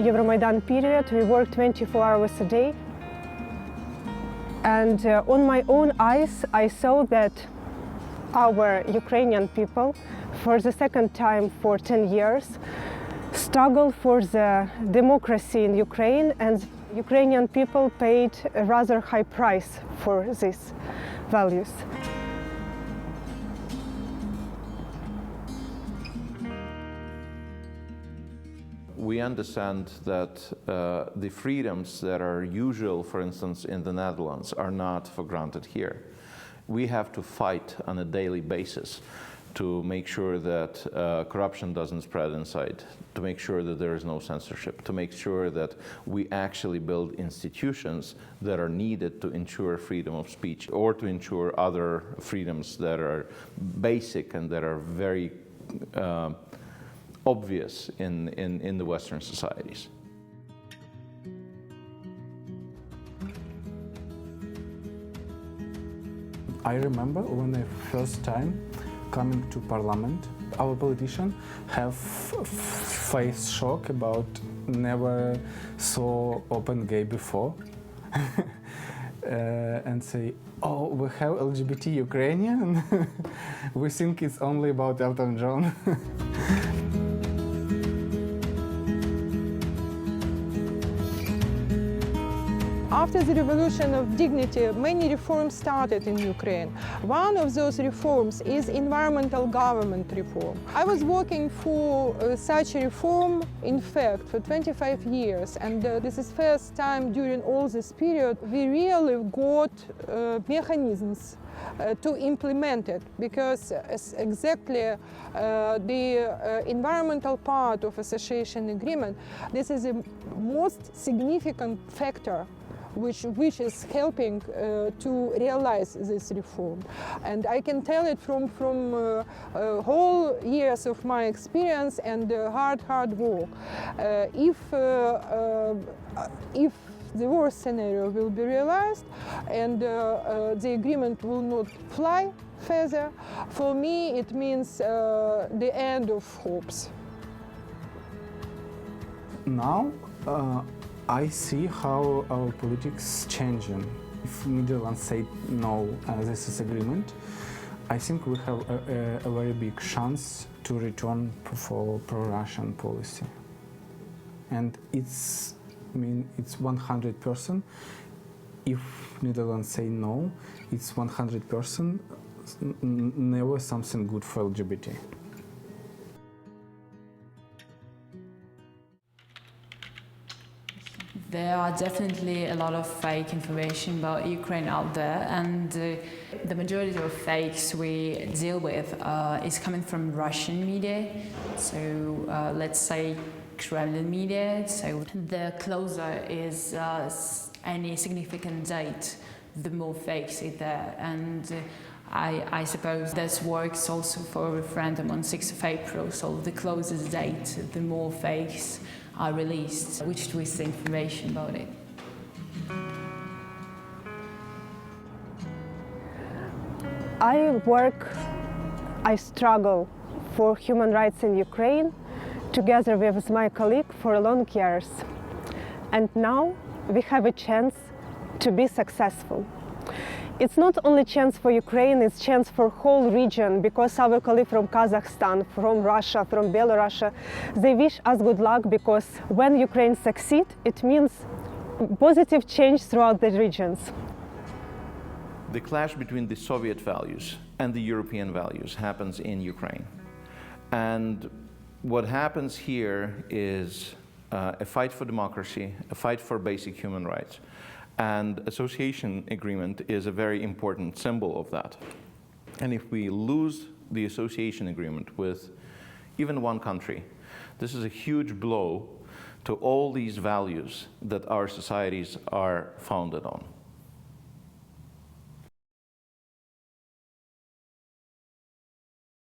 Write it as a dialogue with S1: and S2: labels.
S1: Euromaidan period, we worked 24 hours a day. And on my own eyes, I saw that our Ukrainian people, for the second time for 10 years, struggled for the democracy in Ukraine, and Ukrainian people paid a rather high price for these values.
S2: We understand that the freedoms that are usual, for instance, in the Netherlands are not for granted here. We have to fight on a daily basis to make sure that corruption doesn't spread inside, to make sure that there is no censorship, to make sure that we actually build institutions that are needed to ensure freedom of speech or to ensure other freedoms that are basic and that are very obvious in the Western societies.
S3: I remember when I first time coming to parliament, our politicians have faced shock about never saw open gay before. And say, oh, we have LGBT Ukrainian? We think it's only about Elton John.
S4: After the Revolution of Dignity, many reforms started in Ukraine. One of those reforms is environmental government reform. I was working for such a reform, in fact, for 25 years, and this is first time during all this period we really got mechanisms to implement it, because exactly the environmental part of association agreement, this is the most significant factor which is helping to realize this reform. And I can tell it from whole years of my experience and hard work. If the worst scenario will be realized and the agreement will not fly further, for me it means the end of hopes.
S3: Now, I see how our politics changing. If Netherlands say no, this is agreement, I think we have a very big chance to return for pro-Russian policy. And it's 100%. If Netherlands say no, it's 100% never something good for LGBT.
S5: There are definitely a lot of fake information about Ukraine out there, and the majority of fakes we deal with is coming from Russian media. So let's say Kremlin media. So the closer is any significant date, the more fakes is there. And I suppose this works also for a referendum on 6th of April. So the closest date, the more fakes are released, which twists the information about it.
S1: I struggle for human rights in Ukraine together with my colleague for long years. And now we have a chance to be successful. It's not only chance for Ukraine, it's chance for whole region, because our colleagues from Kazakhstan, from Russia, from Belarus, they wish us good luck, because when Ukraine succeeds, it means positive change throughout the regions.
S2: The clash between the Soviet values and the European values happens in Ukraine. And what happens here is a fight for democracy, a fight for basic human rights. And association agreement is a very important symbol of that. And if we lose the association agreement with even one country, this is a huge blow to all these values that our societies are founded on.